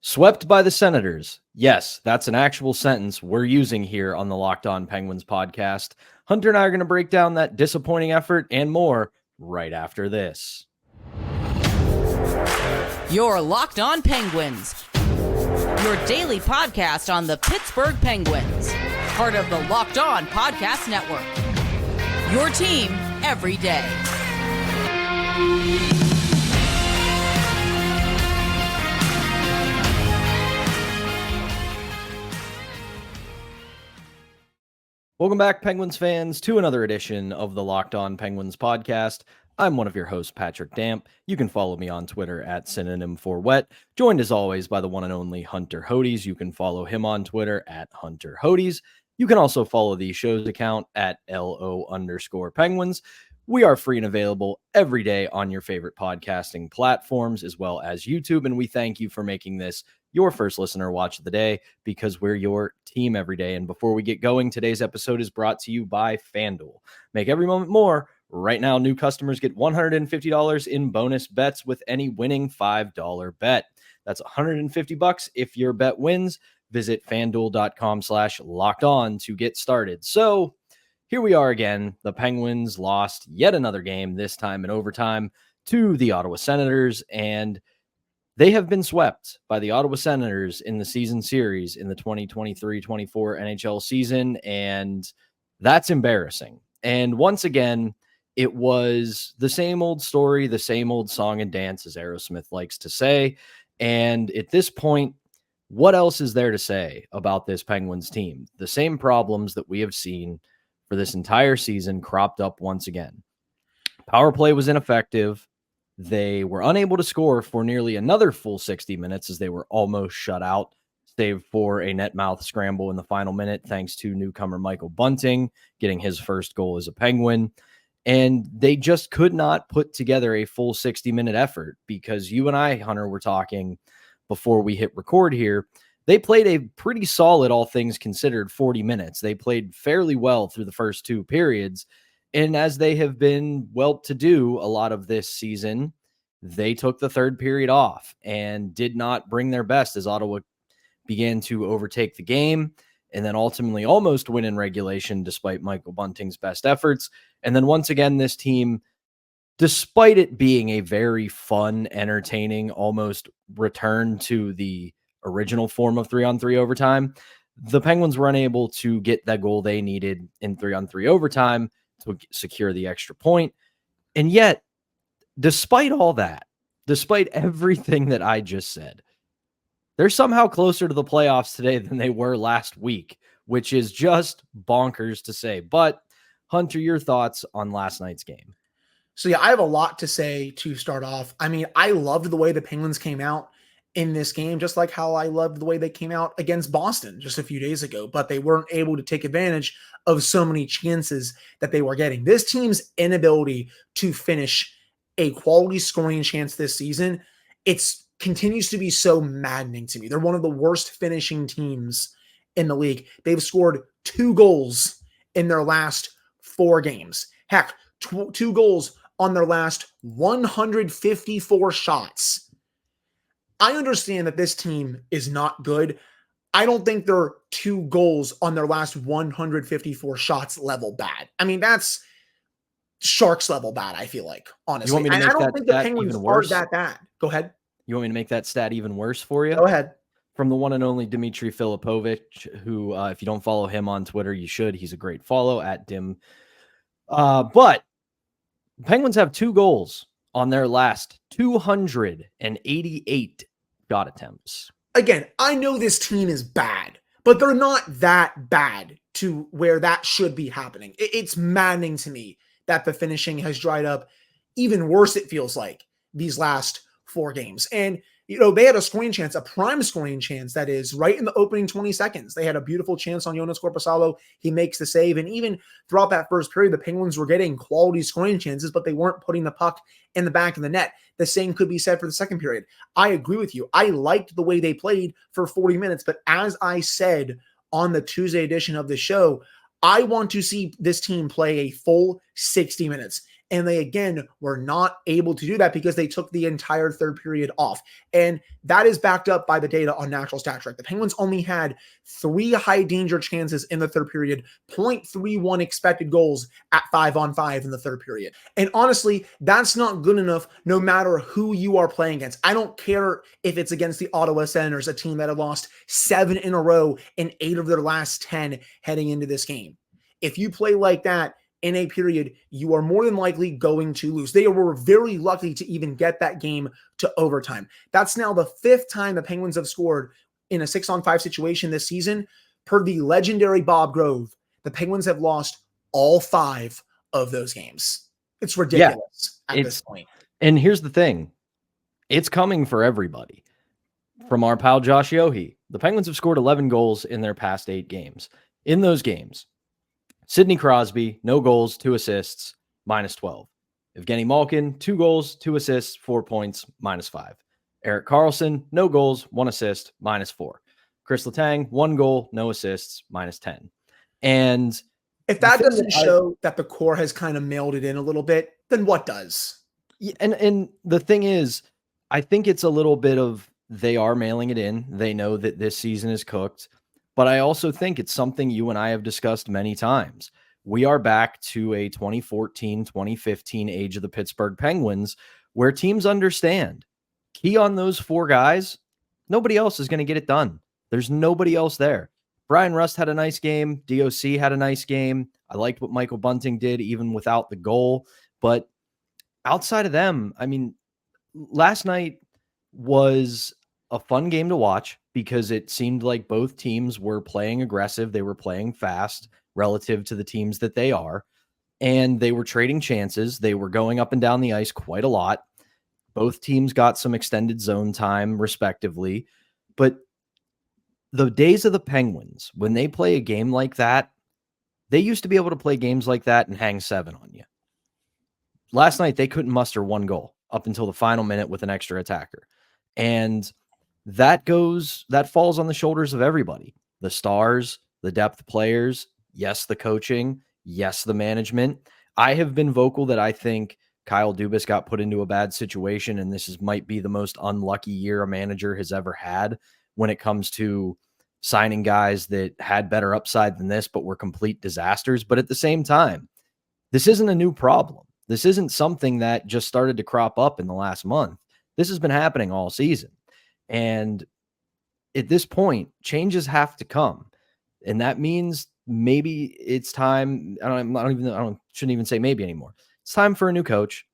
Swept by the Senators. Yes, that's an actual sentence we're using here on the Locked On Penguins podcast. Hunter and I are going to break down that disappointing effort and more right after this. You're Locked On Penguins, your daily podcast on the Pittsburgh Penguins, part of the Locked On Podcast Network. Your team every day. Welcome back, Penguins fans, to another edition of the Locked On Penguins podcast. I'm one of your hosts, Patrick Damp. You can follow me on Twitter at synonym for wet. Joined as always by the one and only Hunter Hodes. You can follow him on Twitter at Hunter Hodes. You can also follow the show's account at LO_Penguins. We are free and available every day on your favorite podcasting platforms as well as YouTube. And we thank you for making this your first listener watch of the day because we're your team every day. And before we get going, today's episode is brought to you by FanDuel. Make every moment more. Right now, new customers get $150 in bonus bets with any winning $5 bet. That's $150 if your bet wins. Visit FanDuel.com/lockedon to get started. So here we are again. The Penguins lost yet another game, this time in overtime, to the Ottawa Senators, and they have been swept by the Ottawa Senators in the season series in the 2023-24 NHL season, and that's embarrassing. And once again, it was the same old story, the same old song and dance, as Aerosmith likes to say. And at this point, what else is there to say about this Penguins team? The same problems that we have seen for this entire season cropped up once again. Power play was ineffective. They were unable to score for nearly another full 60 minutes as they were almost shut out, save for a net mouth scramble in the final minute, thanks to newcomer Michael Bunting getting his first goal as a Penguin. And they just could not put together a full 60-minute effort because you and I, Hunter, were talking before we hit record here. They played a pretty solid, all things considered, 40 minutes. They played fairly well through the first two periods. And as they have been well to do a lot of this season, they took the third period off and did not bring their best as Ottawa began to overtake the game and then ultimately almost win in regulation despite Michael Bunting's best efforts. And then once again, this team, despite it being a very fun, entertaining, almost return to the original form of 3-on-3 overtime, the Penguins were unable to get the goal they needed in 3-on-3 overtime to secure the extra point. And yet, despite all that, despite everything that I just said, they're somehow closer to the playoffs today than they were last week, which is just bonkers to say. But Hunter, your thoughts on last night's game? So yeah, I have a lot to say to start off. I mean, I loved the way the Penguins came out in this game, just like how I loved the way they came out against Boston just a few days ago, but they weren't able to take advantage of so many chances that they were getting. This team's inability to finish a quality scoring chance this season, it's continues to be so maddening to me. They're one of the worst finishing teams in the league. They've scored 2 goals in their last 4 games. Heck, 2 goals on their last 154 shots. I understand that this team is not good. I don't think they're 2 goals on their last 154 shots level bad. I mean, that's Sharks level bad, I feel like, honestly. You want me to make I don't that think the stat Penguins even are worse? that bad. Go ahead. You want me to make that stat even worse for you? Go ahead. From the one and only Dmitry Filipovich, who, if you don't follow him on Twitter, you should. He's a great follow at Dim. But Penguins have 2 goals on their last 288 shot attempts. Again, I know this team is bad, but they're not that bad to where that should be happening. It's maddening to me that the finishing has dried up. Even worse, it feels like, these last 4 games. And, you know, they had a scoring chance, a prime scoring chance, that is, right in the opening 20 seconds. They had a beautiful chance on Jonas Korpisalo. He makes the save. And even throughout that first period, the Penguins were getting quality scoring chances, but they weren't putting the puck in the back of the net. The same could be said for the second period. I agree with you. I liked the way they played for 40 minutes. But as I said on the Tuesday edition of the show, I want to see this team play a full 60 minutes. And they, again, were not able to do that because they took the entire third period off. And that is backed up by the data on Natural Stat Trick. The Penguins only had 3 high danger chances in the third period, 0.31 expected goals at 5-on-5 in the third period. And honestly, that's not good enough no matter who you are playing against. I don't care if it's against the Ottawa Senators, a team that have lost 7 in a row in 8 of their last 10 heading into this game. If you play like that in a period, you are more than likely going to lose. They were very lucky to even get that game to overtime. That's now the 5th time the Penguins have scored in a 6-on-5 situation this season. Per the legendary Bob Grove, the Penguins have lost all 5 of those games. It's ridiculous at this point. And here's the thing. It's coming for everybody. From our pal Josh Yohe, the Penguins have scored 11 goals in their past 8 games. In those games, Sidney Crosby, no goals, 2 assists, -12. Evgeny Malkin, 2 goals, 2 assists, 4 points, -5. Erik Karlsson, no goals, 1 assist, -4. Chris Letang, 1 goal, no assists, -10. And if that doesn't show that the core has kind of mailed it in a little bit, then what does? And the thing is, I think it's a little bit of they are mailing it in. They know that this season is cooked. But I also think it's something you and I have discussed many times. We are back to a 2014, 2015 age of the Pittsburgh Penguins where teams understand. Key on those 4 guys, nobody else is going to get it done. There's nobody else there. Brian Rust had a nice game. DOC had a nice game. I liked what Michael Bunting did even without the goal. But outside of them, I mean, last night was a fun game to watch because it seemed like both teams were playing aggressive. They were playing fast relative to the teams that they are, and they were trading chances. They were going up and down the ice quite a lot. Both teams got some extended zone time respectively, but the days of the Penguins, when they play a game like that, they used to be able to play games like that and hang 7 on you. Last night, they couldn't muster 1 goal up until the final minute with an extra attacker. And that falls on the shoulders of everybody. The stars, the depth players, yes, the coaching, yes, the management. I have been vocal that I think Kyle Dubas got put into a bad situation, and might be the most unlucky year a manager has ever had when it comes to signing guys that had better upside than this, but were complete disasters. But at the same time, this isn't a new problem. This isn't something that just started to crop up in the last month. This has been happening all season. And at this point, changes have to come. And that means maybe it's time. I shouldn't even say maybe anymore. It's time for a new coach.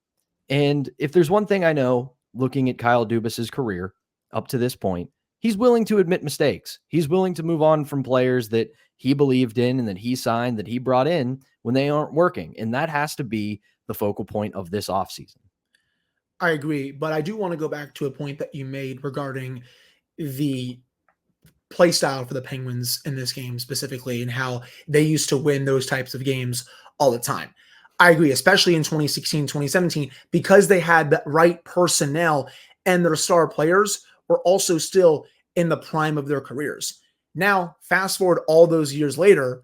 And if there's one thing I know, looking at Kyle Dubas's career up to this point, he's willing to admit mistakes. He's willing to move on from players that he believed in and that he signed, that he brought in when they aren't working. And that has to be the focal point of this offseason. I agree, but I do want to go back to a point that you made regarding the play style for the Penguins in this game specifically and how they used to win those types of games all the time. I agree, especially in 2016, 2017, because they had the right personnel and their star players were also still in the prime of their careers. Now, fast forward all those years later,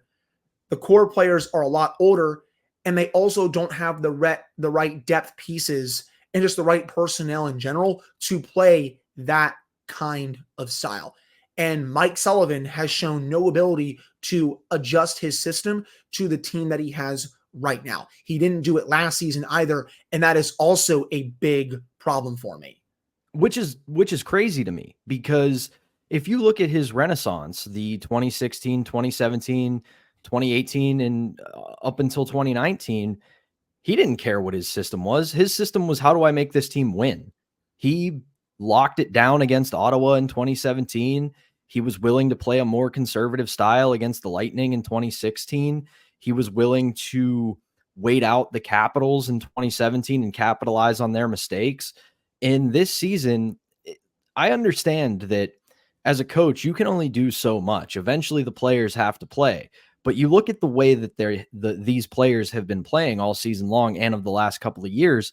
the core players are a lot older and they also don't have the right depth pieces and just the right personnel in general to play that kind of style. And Mike Sullivan has shown no ability to adjust his system to the team that he has right now. He didn't do it last season either, and that is also a big problem for me. Which is crazy to me, because if you look at his renaissance, the 2016, 2017, 2018, and up until 2019, he didn't care what his system was. His system was, how do I make this team win? He locked it down against Ottawa in 2017. He was willing to play a more conservative style against the Lightning in 2016. He was willing to wait out the Capitals in 2017 and capitalize on their mistakes. In this season, I understand that as a coach, you can only do so much. Eventually, the players have to play. But you look at the way that these players have been playing all season long and of the last couple of years,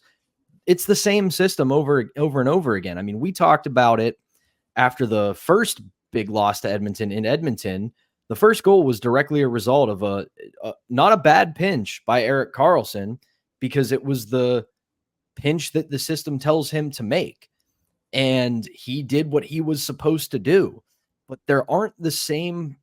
it's the same system over and over again. I mean, we talked about it after the first big loss to Edmonton in Edmonton. The first goal was directly a result of not a bad pinch by Erik Karlsson. because it was the pinch that the system tells him to make. And he did what he was supposed to do. But there aren't the same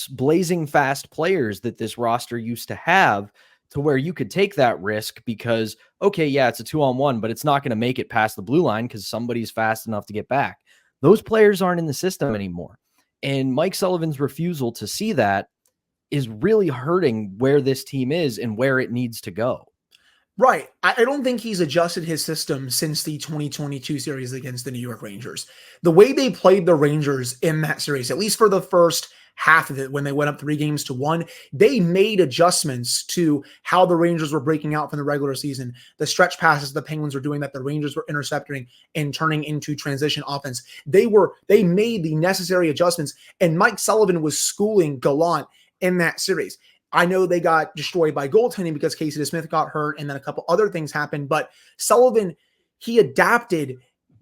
blazing fast players that this roster used to have to where you could take that risk because, okay, yeah, it's a 2-on-1, but it's not going to make it past the blue line because somebody's fast enough to get back. Those players aren't in the system anymore. And Mike Sullivan's refusal to see that is really hurting where this team is and where it needs to go. Right. I don't think he's adjusted his system since the 2022 series against the New York Rangers. The way they played the Rangers in that series, at least for the first half of it, when they went up 3-1, they made adjustments to how the Rangers were breaking out from the regular season, the stretch passes the Penguins were doing that the Rangers were intercepting and turning into transition offense. They made the necessary adjustments, and Mike Sullivan was schooling Gallant in that series. I know they got destroyed by goaltending because Casey DeSmith got hurt and then a couple other things happened, but Sullivan, he adapted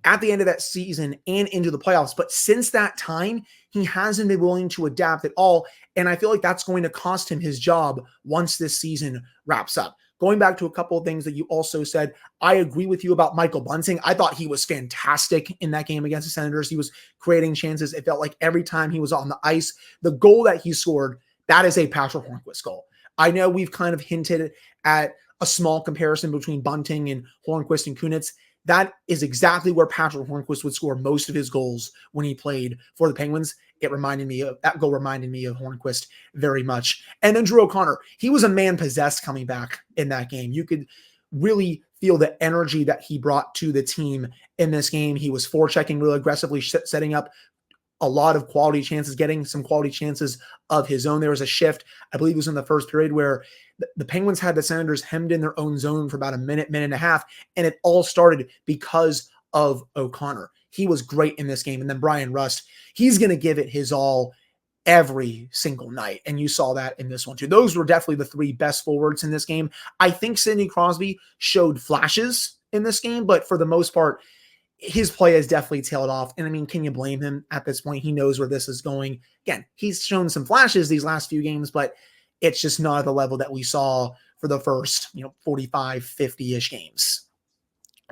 at the end of that season and into the playoffs. But since that time, he hasn't been willing to adapt at all. And I feel like that's going to cost him his job once this season wraps up. Going back to a couple of things that you also said, I agree with you about Michael Bunting. I thought he was fantastic in that game against the Senators. He was creating chances. It felt like every time he was on the ice, the goal that he scored, that is a Patrick Hornquist goal. I know we've kind of hinted at a small comparison between Bunting and Hornquist and Kunitz. That is exactly where Patrick Hornquist would score most of his goals when he played for the Penguins. That goal reminded me of Hornquist very much. And then Drew O'Connor, he was a man possessed coming back in that game. You could really feel the energy that he brought to the team in this game. He was forechecking really aggressively, setting up a lot of quality chances, getting some quality chances of his own. There was a shift, I believe it was in the first period, where the Penguins had the Senators hemmed in their own zone for about a minute and a half, and it all started because of O'Connor. He was great in this game. And then Brian Rust, he's going to give it his all every single night, and you saw that in this one too. Those were definitely the three best forwards in this game. I think Sidney Crosby showed flashes in this game, but for the most part, his play has definitely tailed off. And I mean, can you blame him at this point? He knows where this is going. Again, he's shown some flashes these last few games, but it's just not at the level that we saw for the first, 45, 50-ish games.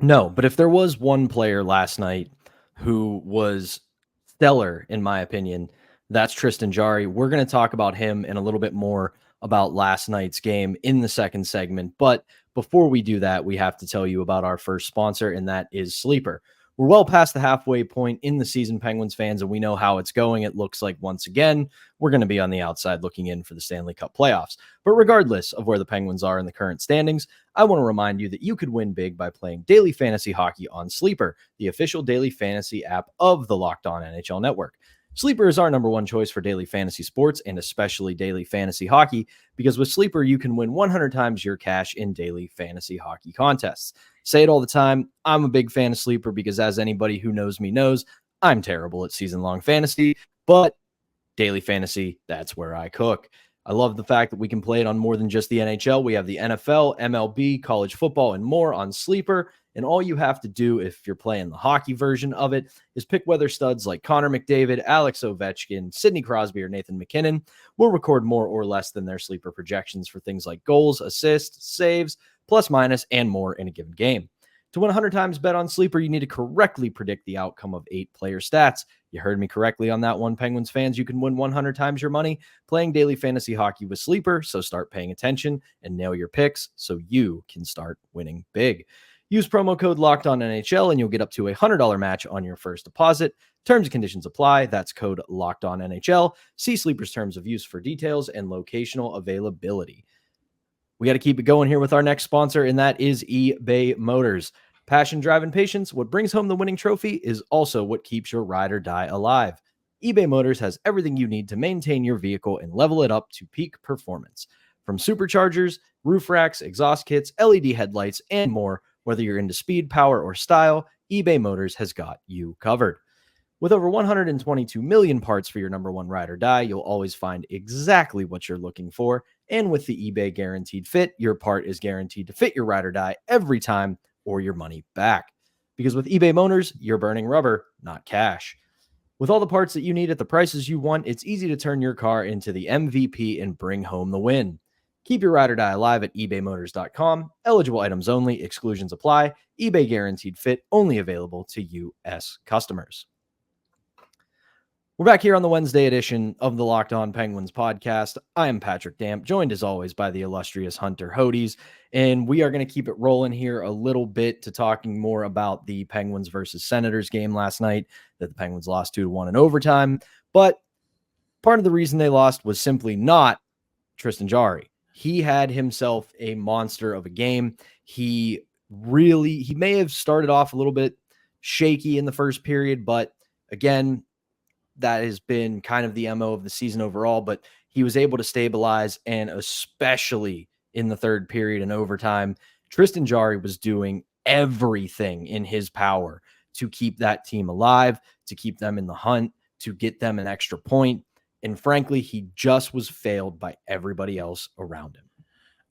No, but if there was one player last night who was stellar, in my opinion, that's Tristan Jarry. We're going to talk about him and a little bit more about last night's game in the second segment. But before we do that, we have to tell you about our first sponsor, and that is Sleeper. We're well past the halfway point in the season, Penguins fans, and we know how it's going. It looks like, once again, we're going to be on the outside looking in for the Stanley Cup playoffs. But regardless of where the Penguins are in the current standings, I want to remind you that you could win big by playing daily fantasy hockey on Sleeper, the official daily fantasy app of the Locked On NHL Network. Sleeper is our number one choice for daily fantasy sports and especially daily fantasy hockey, because with Sleeper, you can win 100 times your cash in daily fantasy hockey contests. Say it all the time. I'm a big fan of Sleeper because, as anybody who knows me knows, I'm terrible at season-long fantasy, but daily fantasy, that's where I cook. I love the fact that we can play it on more than just the NHL. We have the NFL, MLB, college football, and more on Sleeper. And all you have to do if you're playing the hockey version of it is pick weather studs like Connor McDavid, Alex Ovechkin, Sidney Crosby, or Nathan McKinnon. We'll record more or less than their sleeper projections for things like goals, assists, saves, plus minus, and more in a given game. To win 100 times bet on Sleeper, you need to correctly predict the outcome of 8 player stats. You heard me correctly on that one, Penguins fans. You can win 100 times your money playing daily fantasy hockey with Sleeper, so start paying attention and nail your picks so you can start winning big. Use promo code LOCKEDONNHL and you'll get up to a $100 match on your first deposit. Terms and conditions apply. That's code LOCKEDONNHL. See Sleeper's terms of use for details and locational availability. We got to keep it going here with our next sponsor, and that is eBay Motors. Passion, drive, and patience, what brings home the winning trophy is also what keeps your ride or die alive. eBay Motors has everything you need to maintain your vehicle and level it up to peak performance. From superchargers, roof racks, exhaust kits, LED headlights, and more, whether you're into speed, power, or style, eBay Motors has got you covered. With over 122 million parts for your number one ride or die, you'll always find exactly what you're looking for. And with the eBay Guaranteed Fit, your part is guaranteed to fit your ride or die every time or your money back. Because with eBay Motors, you're burning rubber, not cash. With all the parts that you need at the prices you want, it's easy to turn your car into the MVP and bring home the win. Keep your ride or die alive at ebaymotors.com. Eligible items only. Exclusions apply. eBay guaranteed fit. Only available to U.S. customers. We're back here on the Wednesday edition of the Locked On Penguins podcast. I am Patrick Damp, joined as always by the illustrious Hunter Hodes, and we are going to keep it rolling here a little bit to talking more about the Penguins versus Senators game last night that the Penguins lost 2-1 in overtime. But part of the reason they lost was simply not Tristan Jarry. He had himself a monster of a game. He may have started off a little bit shaky in the first period, but again, that has been kind of the MO of the season overall, but he was able to stabilize, and especially in the third period and overtime, Tristan Jarry was doing everything in his power to keep that team alive, to keep them in the hunt, to get them an extra point. And frankly, he just was failed by everybody else around him.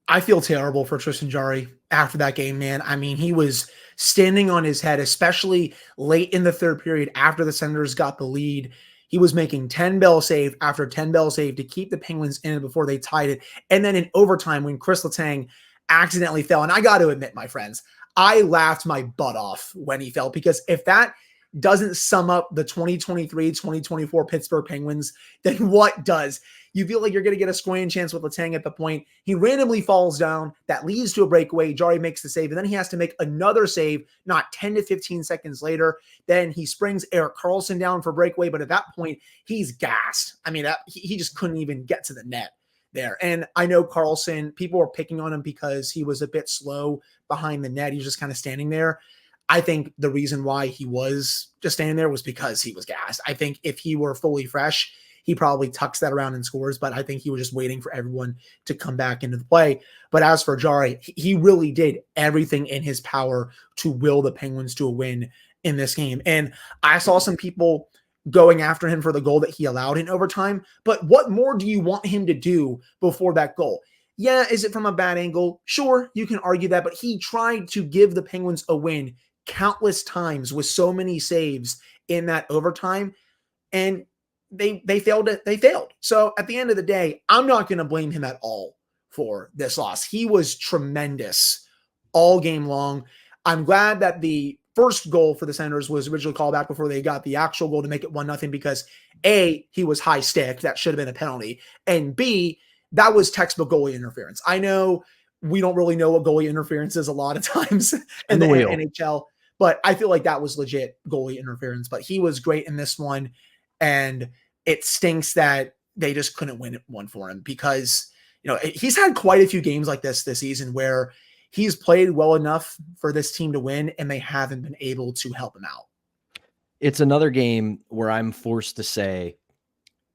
I feel terrible for Tristan Jarry after that game, man. I mean, he was standing on his head, especially late in the third period after the Senators got the lead. He was making 10 bell save after 10 bell save to keep the Penguins in it before they tied it. And then in overtime, when Chris Letang accidentally fell, and I got to admit, my friends, I laughed my butt off when he fell, because if that doesn't sum up the 2023-2024 Pittsburgh Penguins, then what does? You feel like you're going to get a scoring chance with Letang at the point. He randomly falls down. That leads to a breakaway. Jarry makes the save, and then he has to make another save not 10 to 15 seconds later. Then he springs Erik Karlsson down for breakaway, but at that point, he's gassed. I mean, he just couldn't even get to the net there. And I know Karlsson, people were picking on him because he was a bit slow behind the net. He was just kind of standing there. I think the reason why he was just standing there was because he was gassed. I think if he were fully fresh, he probably tucks that around and scores, but I think he was just waiting for everyone to come back into the play. But as for Jarry, he really did everything in his power to will the Penguins to a win in this game. And I saw some people going after him for the goal that he allowed in overtime, but what more do you want him to do before that goal? Yeah, is it from a bad angle? Sure, you can argue that, but he tried to give the Penguins a win countless times with so many saves in that overtime, and they failed it. They failed. So at the end of the day, I'm not going to blame him at all for this loss. He was tremendous all game long. I'm glad that the first goal for the Senators was originally called back before they got the actual goal to make it 1-0, because A, he was high stick. That should have been a penalty. And B, that was textbook goalie interference. I know we don't really know what goalie interference is a lot of times in the NHL, but I feel like that was legit goalie interference. But he was great in this one, and it stinks that they just couldn't win one for him, because he's had quite a few games like this season where he's played well enough for this team to win, and they haven't been able to help him out. It's another game where I'm forced to say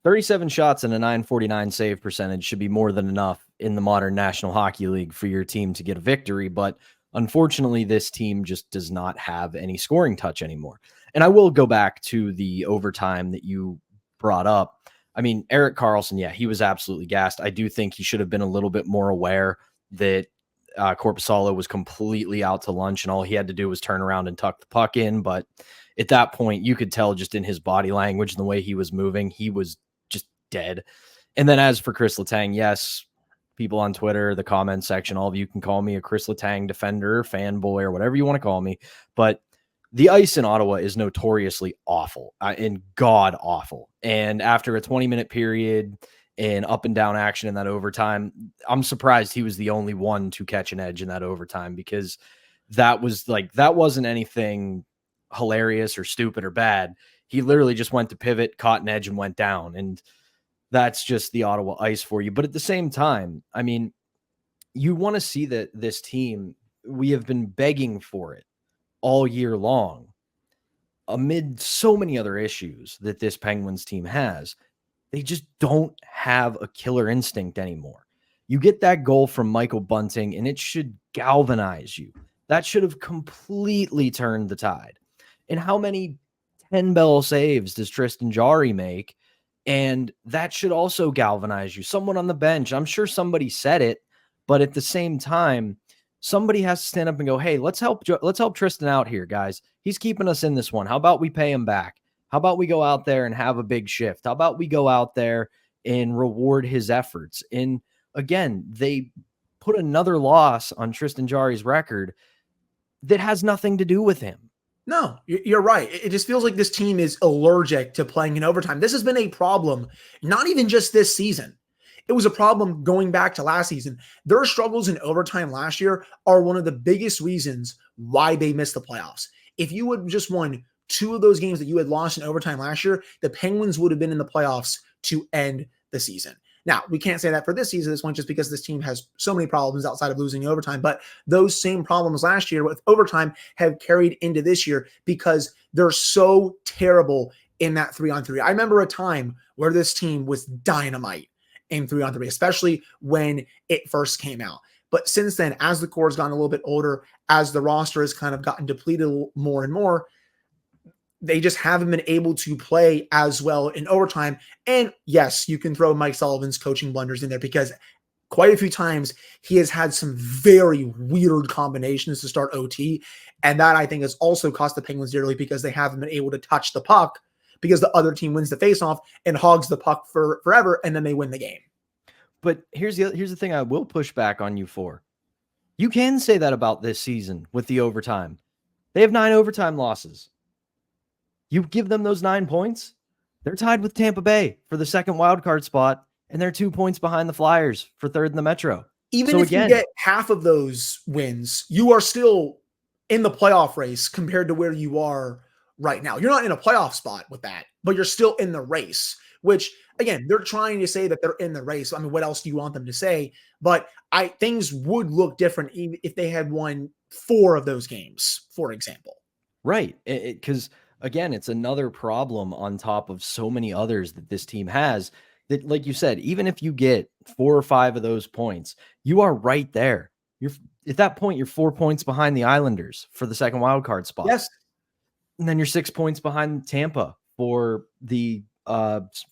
37 shots and a .949 save percentage should be more than enough in the modern National Hockey League for your team to get a victory. But unfortunately, this team just does not have any scoring touch anymore. And I will go back to the overtime that you brought up. I mean, Erik Karlsson, yeah, he was absolutely gassed. I do think he should have been a little bit more aware that Korpisalo was completely out to lunch, and all he had to do was turn around and tuck the puck in. But at that point, you could tell just in his body language and the way he was moving, he was just dead. And then as for Chris Letang, yes, people on Twitter, the comment section, all of you can call me a Chris Letang defender, fanboy, or whatever you want to call me. But the ice in Ottawa is notoriously awful and god awful. And after a 20-minute period and up and down action in that overtime, I'm surprised he was the only one to catch an edge in that overtime, because that wasn't anything hilarious or stupid or bad. He literally just went to pivot, caught an edge, and went down. And that's just the Ottawa ice for you. But at the same time, I mean, you want to see that this team, we have been begging for it all year long, amid so many other issues that this Penguins team has. They just don't have a killer instinct anymore. You get that goal from Michael Bunting, and it should galvanize you. That should have completely turned the tide. And how many 10-bell saves does Tristan Jarry make? And that should also galvanize you. Someone on the bench, I'm sure somebody said it, but at the same time, somebody has to stand up and go, hey, let's help Tristan out here, guys. He's keeping us in this one. How about we pay him back? How about we go out there and have a big shift? How about we go out there and reward his efforts? And again, they put another loss on Tristan Jarry's record that has nothing to do with him. No, you're right. It just feels like this team is allergic to playing in overtime. This has been a problem, not even just this season. It was a problem going back to last season. Their struggles in overtime last year are one of the biggest reasons why they missed the playoffs. If you had just won 2 of those games that you had lost in overtime last year, the Penguins would have been in the playoffs to end the season. Now, we can't say that for this season, this one, just because this team has so many problems outside of losing overtime. But those same problems last year with overtime have carried into this year because they're so terrible in that 3-on-3. I remember a time where this team was dynamite in 3-on-3, especially when it first came out. But since then, as the core has gotten a little bit older, as the roster has kind of gotten depleted more and more, they just haven't been able to play as well in overtime. And yes, you can throw Mike Sullivan's coaching blunders in there because quite a few times he has had some very weird combinations to start OT. And that, I think, has also cost the Penguins dearly because they haven't been able to touch the puck because the other team wins the faceoff and hogs the puck for forever, and then they win the game. But here's the thing I will push back on you for. You can say that about this season with the overtime. They have 9 overtime losses. You give them those 9 points, they're tied with Tampa Bay for the second wildcard spot, and they're 2 points behind the Flyers for third in the Metro. Even if you get half of those wins, you are still in the playoff race compared to where you are right now. You're not in a playoff spot with that, but you're still in the race, which, again, they're trying to say that they're in the race. I mean, what else do you want them to say? But things would look different if they had won 4 of those games, for example. Right, because again, it's another problem on top of so many others that this team has that, like you said, even if you get 4 or 5 of those points, you are right there. You're at that point, you're 4 points behind the Islanders for the second wild card spot. Yes. And then you're 6 points behind Tampa for the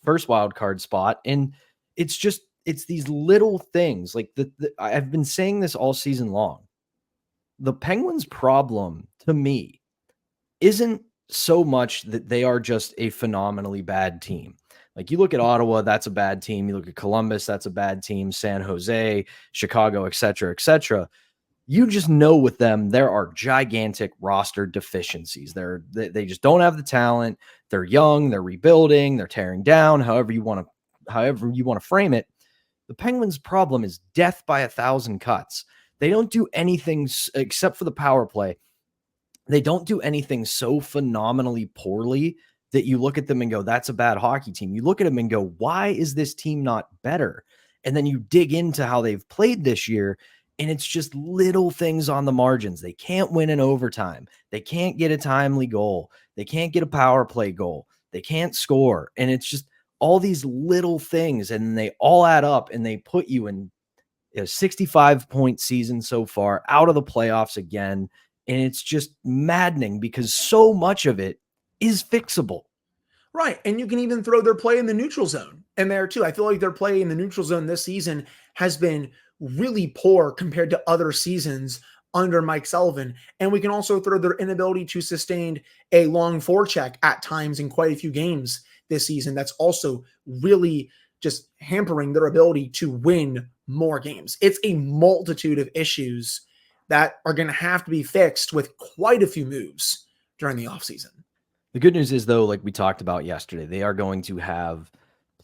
first wild card spot. And it's these little things like I've been saying this all season long. The Penguins' problem to me isn't so much that they are just a phenomenally bad team. Like, you look at Ottawa, that's a bad team. You look at Columbus, that's a bad team. San Jose, Chicago, et cetera, et cetera. You just know with them, there are gigantic roster deficiencies. They just don't have the talent. They're young, they're rebuilding, they're tearing down, however you want to frame it. The Penguins' problem is death by 1,000 cuts. They don't do anything except for the power play. They don't do anything so phenomenally poorly that you look at them and go, that's a bad hockey team. You look at them and go, why is this team not better? And then you dig into how they've played this year, and it's just little things on the margins. They can't win in overtime. They can't get a timely goal. They can't get a power play goal. They can't score. And it's just all these little things, and they all add up, and they put you in a 65-point season so far, out of the playoffs again. And it's just maddening because so much of it is fixable. Right. And you can even throw their play in the neutral zone in there too. I feel like their play in the neutral zone this season has been really poor compared to other seasons under Mike Sullivan. And we can also throw their inability to sustain a long forecheck at times in quite a few games this season. That's also really just hampering their ability to win more games. It's a multitude of issues that are going to have to be fixed with quite a few moves during the offseason. The good news is, though, like we talked about yesterday, they are going to have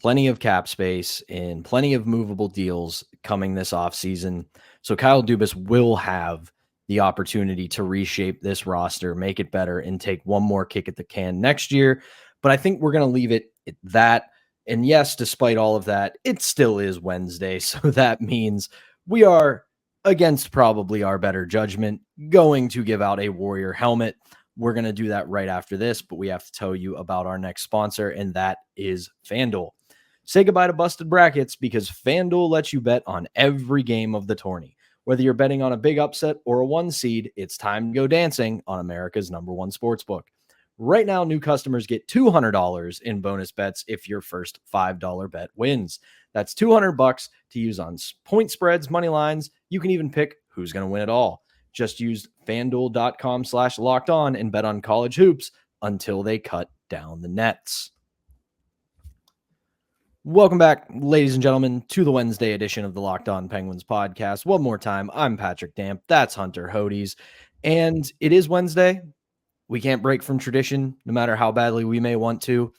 plenty of cap space and plenty of movable deals coming this offseason. So Kyle Dubas will have the opportunity to reshape this roster, make it better, and take one more kick at the can next year. But I think we're going to leave it at that. And yes, despite all of that, it still is Wednesday. So that means we are, against probably our better judgment, going to give out a Warrior helmet. We're going to do that right after this, but we have to tell you about our next sponsor, and that is FanDuel. Say goodbye to busted brackets because FanDuel lets you bet on every game of the tourney. Whether you're betting on a big upset or a 1 seed, it's time to go dancing on America's #1 sportsbook. Right now, new customers get $200 in bonus bets if your first $5 bet wins. That's $200 to use on point spreads, money lines. You can even pick who's going to win it all. Just use FanDuel.com/lockedon and bet on college hoops until they cut down the nets. Welcome back, ladies and gentlemen, to the Wednesday edition of the Locked On Penguins podcast. One more time, I'm Patrick Damp. That's Hunter Hodes. And it is Wednesday. We can't break from tradition, no matter how badly we may want to.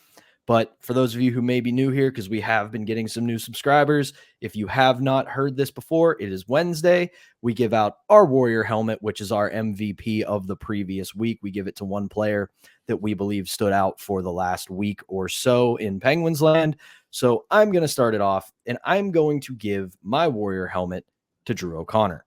But for those of you who may be new here, because we have been getting some new subscribers, if you have not heard this before, it is Wednesday. We give out our Warrior helmet, which is our MVP of the previous week. We give it to one player that we believe stood out for the last week or so in Penguins land. So I'm going to start it off, and I'm going to give my Warrior helmet to Drew O'Connor.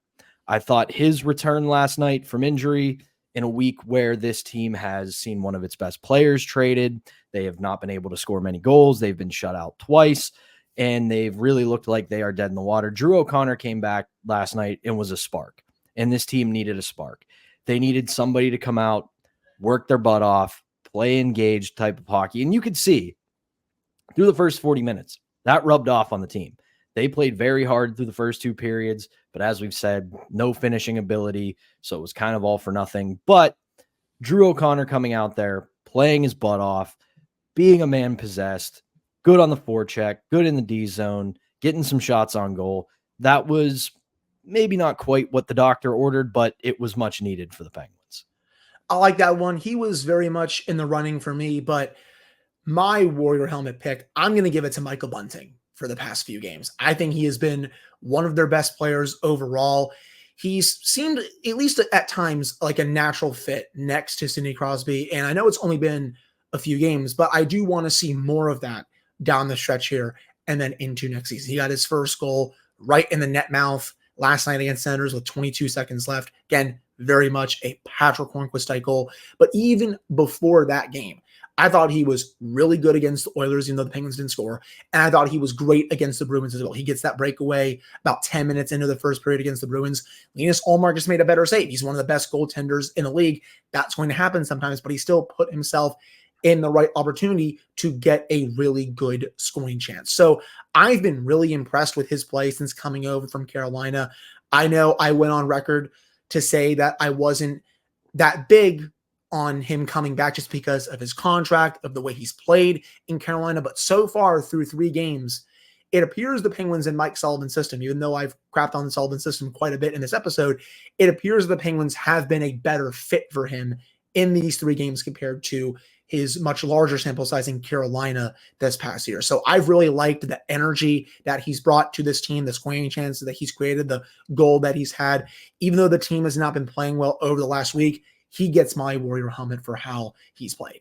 I thought his return last night from injury in a week where this team has seen one of its best players traded. They have not been able to score many goals. They've been shut out twice, and they've really looked like they are dead in the water. Drew O'Connor came back last night and was a spark, and this team needed a spark. They needed somebody to come out, work their butt off, play engaged type of hockey, and you could see through the first 40 minutes, that rubbed off on the team. They played very hard through the first two periods, but as we've said, no finishing ability, so it was kind of all for nothing. But Drew O'Connor coming out there, playing his butt off, being a man possessed, good on the forecheck, good in the D zone, getting some shots on goal. That was maybe not quite what the doctor ordered, but it was much needed for the Penguins. I like that one. He was very much in the running for me, but my Warrior helmet pick, I'm going to give it to Michael Bunting for the past few games. I think he has been one of their best players overall. He's seemed, at least at times, like a natural fit next to Sidney Crosby. And I know it's only been a few games, but I do want to see more of that down the stretch here and then into next season. He got his first goal right in the net mouth last night against Senators with 22 seconds left. Again, very much a Patrick Hornquist-type goal. But even before that game, I thought he was really good against the Oilers, even though the Penguins didn't score. And I thought he was great against the Bruins as well. He gets that breakaway about 10 minutes into the first period against the Bruins. Linus Ullmark just made a better save. He's one of the best goaltenders in the league. That's going to happen sometimes, but he still put himself in the right opportunity to get a really good scoring chance. So I've been really impressed with his play since coming over from Carolina. I know I went on record to say that I wasn't that big on him coming back just because of his contract, of the way he's played in Carolina. But so far through 3 games, it appears the Penguins and Mike Sullivan's system, even though I've crapped on the Sullivan system quite a bit in this episode, it appears the Penguins have been a better fit for him in these 3 games compared to his much larger sample size in Carolina this past year. So I've really liked the energy that he's brought to this team, the scoring chances that he's created, the goal that he's had. Even though the team has not been playing well over the last week, he gets my Warrior helmet for how he's played.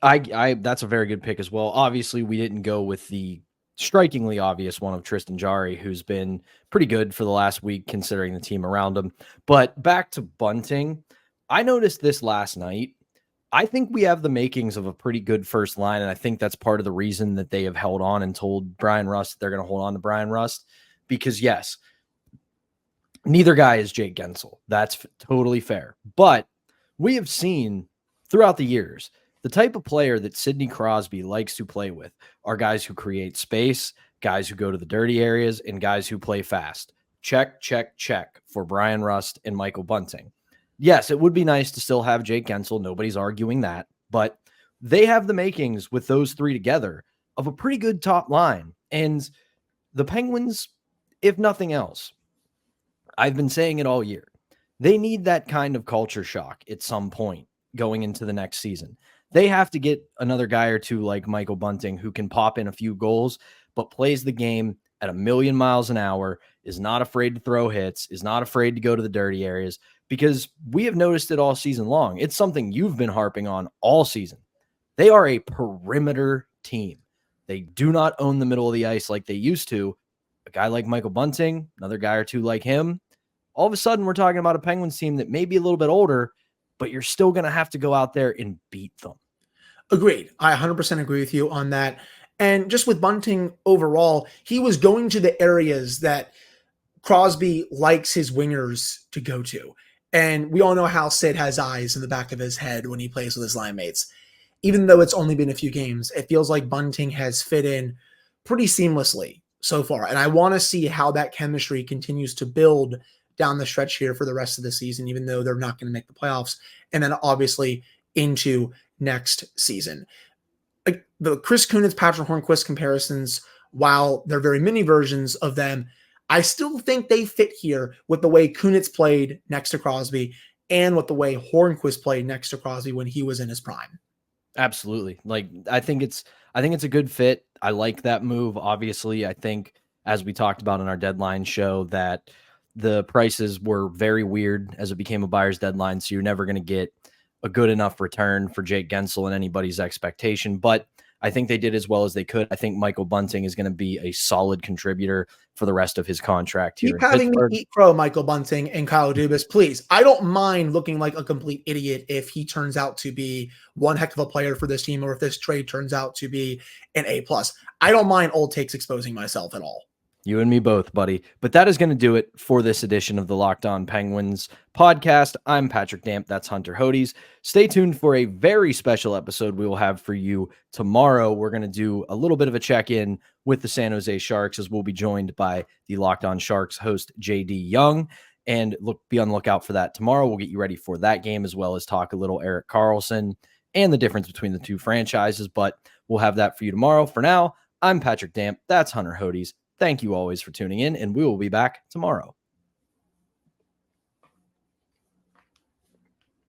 I that's a very good pick as well. Obviously, we didn't go with the strikingly obvious one of Tristan Jarry, who's been pretty good for the last week considering the team around him. But back to Bunting, I noticed this last night. I think we have the makings of a pretty good first line, and I think that's part of the reason that they have held on and told Brian Rust that they're going to hold on to Brian Rust. Because, yes, neither guy is Jake Gensel. That's totally fair. But we have seen throughout the years, the type of player that Sidney Crosby likes to play with are guys who create space, guys who go to the dirty areas, and guys who play fast. Check, check, check for Brian Rust and Michael Bunting. Yes, it would be nice to still have Jake Gensel. Nobody's arguing that. But they have the makings with those 3 together of a pretty good top line. And the Penguins, if nothing else, I've been saying it all year, they need that kind of culture shock at some point going into the next season. They have to get another guy or two like Michael Bunting who can pop in a few goals, but plays the game at 1,000,000 miles an hour, is not afraid to throw hits, is not afraid to go to the dirty areas, because we have noticed it all season long. It's something you've been harping on all season. They are a perimeter team. They do not own the middle of the ice like they used to. A guy like Michael Bunting, another guy or two like him, all of a sudden we're talking about a Penguins team that may be a little bit older, but you're still going to have to go out there and beat them. Agreed. I 100% agree with you on that. And just with Bunting overall, he was going to the areas that Crosby likes his wingers to go to. And we all know how Sid has eyes in the back of his head when he plays with his line mates. Even though it's only been a few games, it feels like Bunting has fit in pretty seamlessly so far. And I want to see how that chemistry continues to build down the stretch here for the rest of the season, even though they're not going to make the playoffs. And then obviously into next season. the Chris Kunitz, Patrick Hornquist comparisons, while they're very mini versions of them, I still think they fit here with the way Kunitz played next to Crosby and with the way Hornquist played next to Crosby when he was in his prime. Absolutely. Like, I think it's a good fit. I like that move. Obviously, I think, as we talked about in our deadline show, that the prices were very weird as it became a buyer's deadline. So you're never going to get a good enough return for Jake Gensel and anybody's expectation. But I think they did as well as they could. I think Michael Bunting is going to be a solid contributor for the rest of his contract here. Keep having me eat crow, Michael Bunting and Kyle Dubas, please. I don't mind looking like a complete idiot if he turns out to be one heck of a player for this team, or if this trade turns out to be an A+. I don't mind old takes exposing myself at all. You and me both, buddy. But that is going to do it for this edition of the Locked On Penguins podcast. I'm Patrick Damp. That's Hunter Hodes. Stay tuned for a very special episode we will have for you tomorrow. We're going to do a little bit of a check-in with the San Jose Sharks, as we'll be joined by the Locked On Sharks host, JD Young. And be on the lookout for that tomorrow. We'll get you ready for that game, as well as talk a little Erik Karlsson and the difference between the two franchises. But we'll have that for you tomorrow. For now, I'm Patrick Damp. That's Hunter Hodes. Thank you always for tuning in, and we will be back tomorrow.